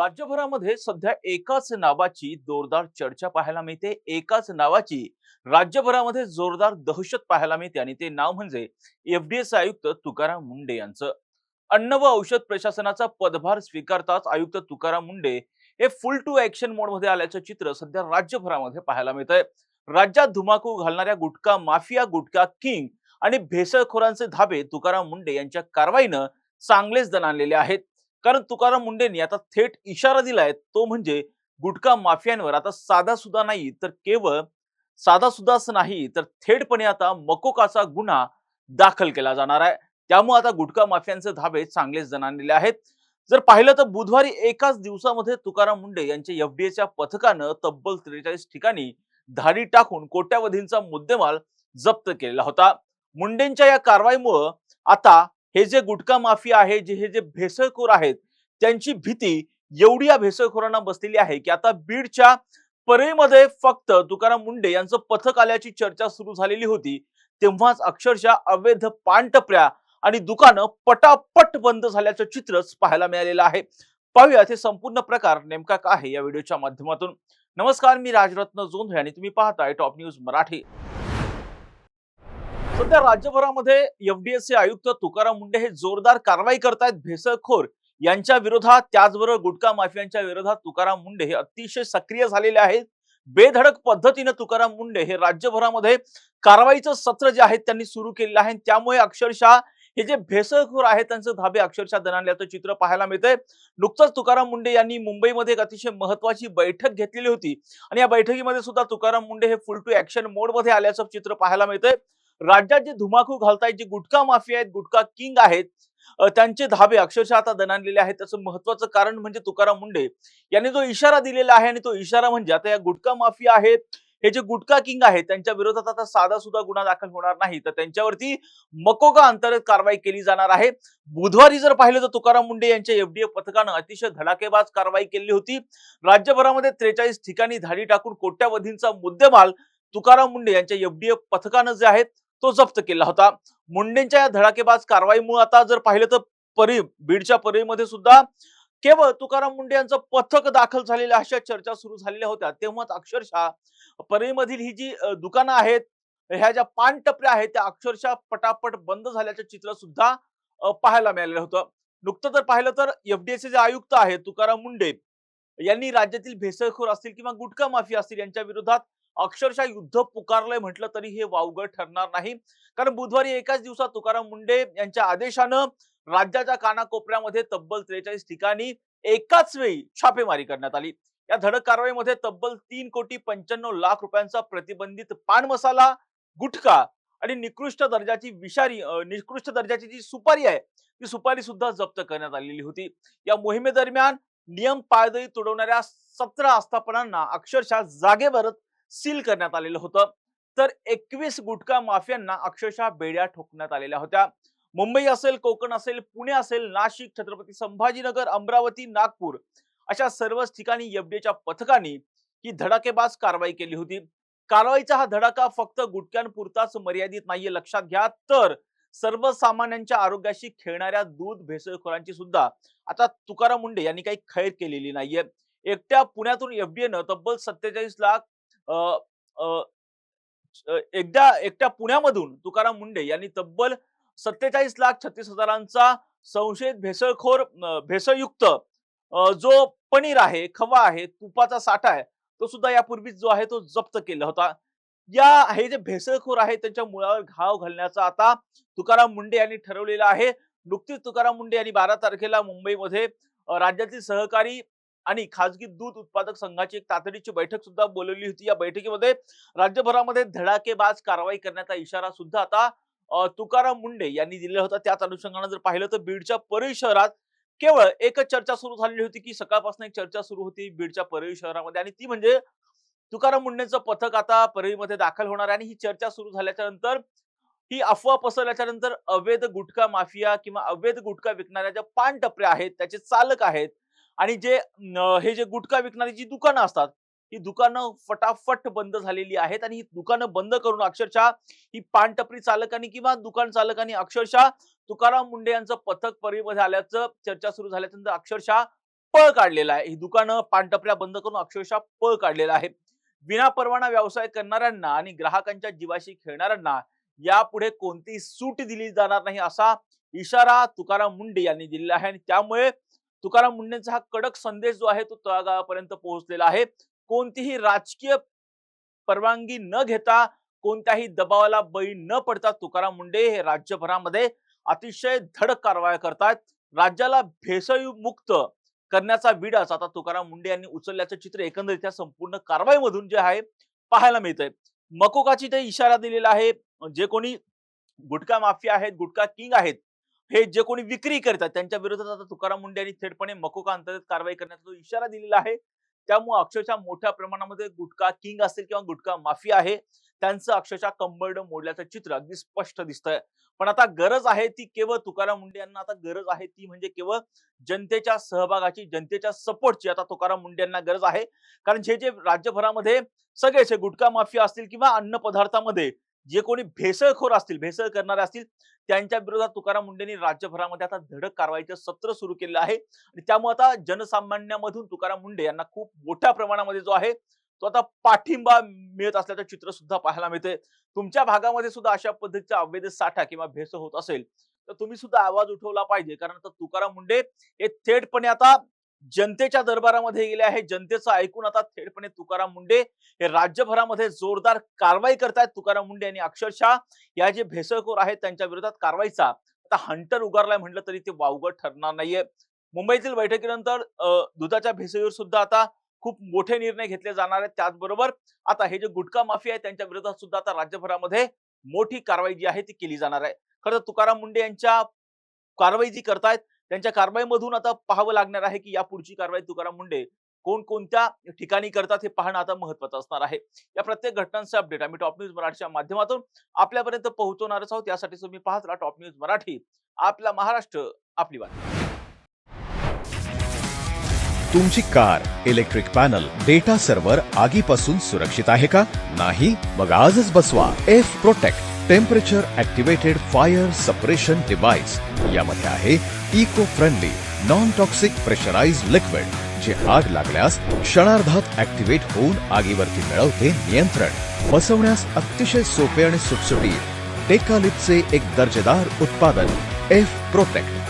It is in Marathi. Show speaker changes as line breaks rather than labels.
राज्यभरामध्ये सध्या एकाच नावाची जोरदार चर्चा पाहायला मिळते. एकाच नावाची राज्यभरामध्ये जोरदार दहशत पाहायला मिळते आणि ते नाव म्हणजे एफडीएचे आयुक्त तुकाराम मुंढे यांचं. अन्न व औषध प्रशासनाचा पदभार स्वीकारताच आयुक्त तुकाराम मुंढे हे फुल टू ऍक्शन मोड मध्ये आल्याचं चित्र सध्या राज्यभरामध्ये पाहायला मिळतंय. राज्यात धुमाकूळ घालणाऱ्या गुटखा माफिया, गुटखा किंग आणि भेसळखोरांचे धाबे तुकाराम मुंढे यांच्या कारवाईनं चांगलेच दणाणलेले आहेत. कारण तुकाराम मुंडेंनी आता थेट इशारा दिलाय, तो म्हणजे गुटखा माफियांवर आता साधा सुद्धाच नाही तर थेटपणे आता मकोकाचा गुन्हा दाखल केला जाणार आहे. त्यामुळे आता गुटखा माफियांचे धाबे चांगलेच जणांलेले आहेत. जर पाहिलं तर बुधवारी एकाच दिवसामध्ये तुकाराम मुंडे यांच्या एफडीएच्या पथकानं तब्बल 43 ठिकाणी धाडी टाकून कोट्यावधींचा मुद्देमाल जप्त केलेला होता. मुंडेंच्या या कारवाईमुळे आता हे जे गुटखा माफिया आहे, हे जे भेसळखोर आहेत, त्यांची भीती एवढी या भेसळखोरांना बसलेली आहे की आता बीडच्या परळीमध्ये फक्त तुकाराम मुंडे यांचं पथक आल्याची चर्चा सुरू झालेली होती, तेव्हाच अक्षरशः अवैध पानटपऱ्या आणि दुकानं पटापट बंद झाल्याचं चित्रच पाहायला मिळालेलं आहे. पाहूयात हे संपूर्ण प्रकार नेमका काय आहे या व्हिडिओच्या माध्यमातून. नमस्कार, मी राजरत्न जोंधळे आणि तुम्ही पाहताय टॉप न्यूज मराठी. सध्या राज्यभरामध्ये एफडीएचे आयुक्त तुकाराम मुंडे हे जोरदार कारवाई करतायत भेसळखोर यांच्या विरोधात. त्याचबरोबर गुटखा माफियांच्या विरोधात तुकाराम मुंडे हे अतिशय सक्रिय झालेले आहेत. बेधडक पद्धतीने तुकाराम मुंडे हे राज्यभरामध्ये कारवाईचं सत्र जे आहे त्यांनी सुरू केलेलं आहे. त्यामुळे अक्षरशः हे जे भेसळखोर आहेत त्यांचे धाबे अक्षरशः दणाणल्याचं चित्र पाहायला मिळतंय. नुकतंच तुकाराम मुंडे यांनी मुंबईमध्ये एक अतिशय महत्वाची बैठक घेतलेली होती आणि या बैठकीमध्ये सुद्धा तुकाराम मुंडे हे फुल टू ऍक्शन मोड मध्ये आल्याचं चित्र पाहायला मिळतंय. राज्यात जे धुमाकूळ घालतायत, जे गुटखा माफिया आहेत, गुटखा किंग आहेत, त्यांचे धाबे अक्षरशः आता दणाणलेले आहेत. त्याचं महत्वाचं कारण म्हणजे तुकाराम मुंडे यांनी जो इशारा दिलेला आहे आणि तो इशारा म्हणजे आता या गुटखा माफिया आहेत, हे जे गुटखा किंग आहेत, त्यांच्या विरोधात आता साधा सुद्धा गुन्हा दाखल होणार नाही, तर त्यांच्यावरती मकोका अंतर्गत कारवाई केली जाणार आहे. बुधवारी जर पाहिलं तर तुकाराम मुंडे यांच्या एफडीए पथकानं अतिशय धडाकेबाज कारवाई केली होती. राज्यभरामध्ये 43 ठिकाणी धाडी टाकून कोट्यावधींचा मुद्देमाल तुकाराम मुंडे यांच्या एफडीए पथकानं जे आहेत तो जप्त केला होता. मुंडेंच्या या धडाकेबाज कारवाईमुळे आता जर पाहिलं तर बीडच्या परळीमध्ये सुद्धा केवळ तुकाराम मुंडे यांचं पथक दाखल झालेलं अशा चर्चा सुरू झालेल्या होत्या. तेव्हाच अक्षरशः परळीमधील ही जी दुकानं आहेत, ह्या ज्या पानटपऱ्या आहेत, त्या अक्षरशः पटापट बंद झाल्याचं चित्र सुद्धा पाहायला मिळालेलं होतं. नुकतं जर पाहिलं तर एफडीएचे जे आयुक्त आहेत तुकाराम मुंडे यांनी राज्यातील भेसळखोर असतील किंवा गुटखा माफिया असतील यांच्या विरोधात अक्षरशः युद्ध पुकारलंय म्हटलं तरी हे वावगं ठरणार नाही. कारण बुधवारी एकाच दिवसात तुकाराम मुंडे यांच्या आदेशानं राज्याच्या कानाकोपऱ्यामध्ये तब्बल 43 ठिकाणी एकाच वेळी छापेमारी करण्यात आली. या धडक कारवाईमध्ये तब्बल 3,95,00,000 रुपयांचा प्रतिबंधित पान मसाला, गुटखा आणि निकृष्ट दर्जाची जी सुपारी आहे, ती सुपारी सुद्धा जप्त करण्यात आलेली होती. या मोहिमेदरम्यान नियम पायदळी तुडवणाऱ्या 17 आस्थापनांना अक्षरशः जागेवरच सील करण्यात आलेलं होतं. तर 21 गुटखा माफियांना अक्षरशः बेड्या ठोकण्यात आलेल्या होत्या. मुंबई असेल, कोकण असेल, पुणे असेल, नाशिक, छत्रपती संभाजीनगर, अमरावती, नागपूर अशा सर्वच ठिकाणी एफडीएच्या पथकांनी ही धडाकेबाज कारवाई केली होती. कारवाईचा हा धडाका फक्त गुटख्यांपुरताच मर्यादित नाहीये, लक्षात घ्या. तर सर्वसामान्यांच्या आरोग्याशी खेळणाऱ्या दूध भेसळखोरांची सुद्धा आता तुकाराम मुंडे यांनी काही खैर केलेली नाहीये. पुण्यातून एफडीएनं तब्बल 47 लाख एकट्या पुण्यामधून तुकाराम मुंडे यांनी तब्बल 47,36,000चा संशयित भेसळयुक्त जो पनीर आहे, खवा आहे, तुपाचा साठा आहे, तो सुद्धा यापूर्वीच जो आहे तो जप्त केला होता. हे जे भेसळखोर आहे त्यांच्या मुळावर घाव घालण्याचा आता तुकाराम मुंडे यांनी ठरवलेलं आहे. नुकतीच तुकाराम मुंडे यांनी 12 तारखेला मुंबईमध्ये राज्यातील सहकारी आणि खासगी दूध उत्पादक संघाची एक तातडीची बैठक सुद्धा बोलवली होती. या बैठकीमध्ये राज्यभरामध्ये धडाकेबाज कारवाई करण्याचा इशारा सुद्धा आता तुकाराम मुंडे यांनी दिलेला होता. त्याच अनुषंगाने जर पाहिलं तर बीडच्या परळी शहरात केवळ एकच चर्चा सुरू झालेली होती, की सकाळपासून एक चर्चा सुरू होती बीडच्या परळी शहरामध्ये, आणि ती म्हणजे तुकाराम मुंडेंचं पथक आता परळीमध्ये दाखल होणार आहे. आणि ही चर्चा सुरू झाल्याच्या नंतर, ही अफवा पसरल्याच्या नंतर अवैध गुटखा माफिया किंवा अवैध गुटखा विकणाऱ्या ज्या पानटपऱ्या आहेत, त्याचे चालक आहेत आणि हे जे गुटखा विकणारी जी दुकानं असतात, ही दुकानं फटाफट बंद झालेली आहेत. आणि ही दुकानं बंद करून अक्षरशः ही पानटपरी चालकांनी किंवा दुकान चालकांनी अक्षरशः तुकाराम मुंडे यांचं पथक परळीमध्ये आल्याचं चर्चा सुरू झाल्यानंतर अक्षरशः पळ काढलेला आहे. ही दुकानं पानटपऱ्या बंद करून अक्षरशः पळ काढलेला आहे. विनापरवाना व्यवसाय करणाऱ्यांना आणि ग्राहकांच्या जीवाशी खेळणाऱ्यांना यापुढे कोणतीही सूट दिली जाणार नाही असा इशारा तुकाराम मुंडे यांनी दिलेला आहे आणि त्यामुळे तुकाराम मुंडेंचा हा कडक संदेश जो आहे तो तळागाळापर्यंत पोहोचलेला आहे. कोणतीही राजकीय परवानगी न घेता कोणत्याही दबावाला बळी न पडता तुकाराम मुंडे हे राज्यभरामध्ये अतिशय धडक कारवाया करतात. राज्याला भेसळ मुक्त करण्याचा विडाच आता तुकाराम मुंडे यांनी उचलल्याचं चित्र एकंदरीत या संपूर्ण कारवाईमधून जे आहे पाहायला मिळतंय. मकोकाची ते इशारा दिलेला आहे. जे कोणी गुटखा माफिया आहेत, गुटखा किंग आहेत, हे जे कोणी विक्री करतात त्यांच्या विरोधात आता तुकाराम मुंडे यांनी थेटपणे मकोका अंतर्गत कारवाई करण्याचा इशारा दिलेला आहे. त्यामुळे अक्षरशः मोठ्या प्रमाणामध्ये गुटखा किंग असतील किंवा गुटखा माफिया आहे त्यांचं अक्षरशः कंबरड मोडल्याचं चित्र अगदी स्पष्ट दिसतंय. पण आता गरज आहे ती केवळ तुकाराम मुंडे यांना आता गरज आहे ती म्हणजे केवळ जनतेच्या सहभागाची, जनतेच्या सपोर्टची आता तुकाराम मुंडे यांना गरज आहे. कारण जे राज्यभरामध्ये सगळेच गुटखा माफिया असतील किंवा अन्न पदार्थामध्ये जे कोणी भेसळखोर असतील, भेसळ करणारे असतील त्यांच्या विरोधात तुकाराम मुंडेंनी राज्यभरामध्ये आता धडक कारवाईचं सत्र सुरू केलेलं आहे आणि त्यामुळे आता जनसामान्यांमधून तुकाराम मुंडे यांना खूप मोठ्या प्रमाणामध्ये जो आहे तो आता पाठिंबा मिळत असल्याचं चित्र सुद्धा पाहायला मिळते. तुमच्या भागामध्ये सुद्धा अशा पद्धतीचा अवैध साठा किंवा भेसळ होत असेल तर तुम्ही सुद्धा आवाज उठवला पाहिजे. कारण आता तुकाराम मुंडे हे थेटपणे आता जनतेच्या दरबारामध्ये गेले आहे. जनतेचं ऐकून आता थेटपणे तुकाराम मुंडे हे राज्यभरामध्ये जोरदार कारवाई करतायत. तुकाराम मुंडे यांनी अक्षरशः या जे भेसळखोर आहेत त्यांच्या विरोधात कारवाईचा आता हंटर उगारलाय म्हटलं तरी ते वावगं ठरणार नाहीये. मुंबईतील बैठकीनंतर दुधाच्या भेसळीवर सुद्धा आता खूप मोठे निर्णय घेतले जाणार आहेत. त्याचबरोबर आता हे जे गुटखा माफिया आहे त्यांच्या विरोधात सुद्धा आता राज्यभरामध्ये मोठी कारवाई जी आहे ती केली जाणार आहे. खरं तर तुकाराम मुंडे यांच्या कारवाई जी करतायत त्यांच्या कारवाईमधून आता पाहावं लागणार आहे की या पुढची कारवाई तुकाराम मुंडे कोणकोणत्या ठिकाणी करतात हे पाहणं आता महत्त्वाचं असणार आहे. या प्रत्येक घटनांचे अपडेट आम्ही टॉप न्यूज मराठीच्या माध्यमातून आपल्यापर्यंत पोहोचवणारच आहोत. यासाठी तुम्ही पाहत राहा टॉप न्यूज मराठी, आपला महाराष्ट्र, आपली बात.
तुमची car, electric panel, data server आगीपासून सुरक्षित आहे का? नाही? मग आजच बसवा F protect temperature activated fire suppression device. यामध्ये आहे eco friendly non toxic pressurised liquid जे आग लागल्यास क्षणार्धात ऍक्टिव्हेट होऊन आगीवरती मिळवते नियंत्रण. बसवण्यास अतिशय सोपे आणि सुटसुटीत टेकालिपचे एक दर्जेदार उत्पादन एफ प्रोटेक्ट.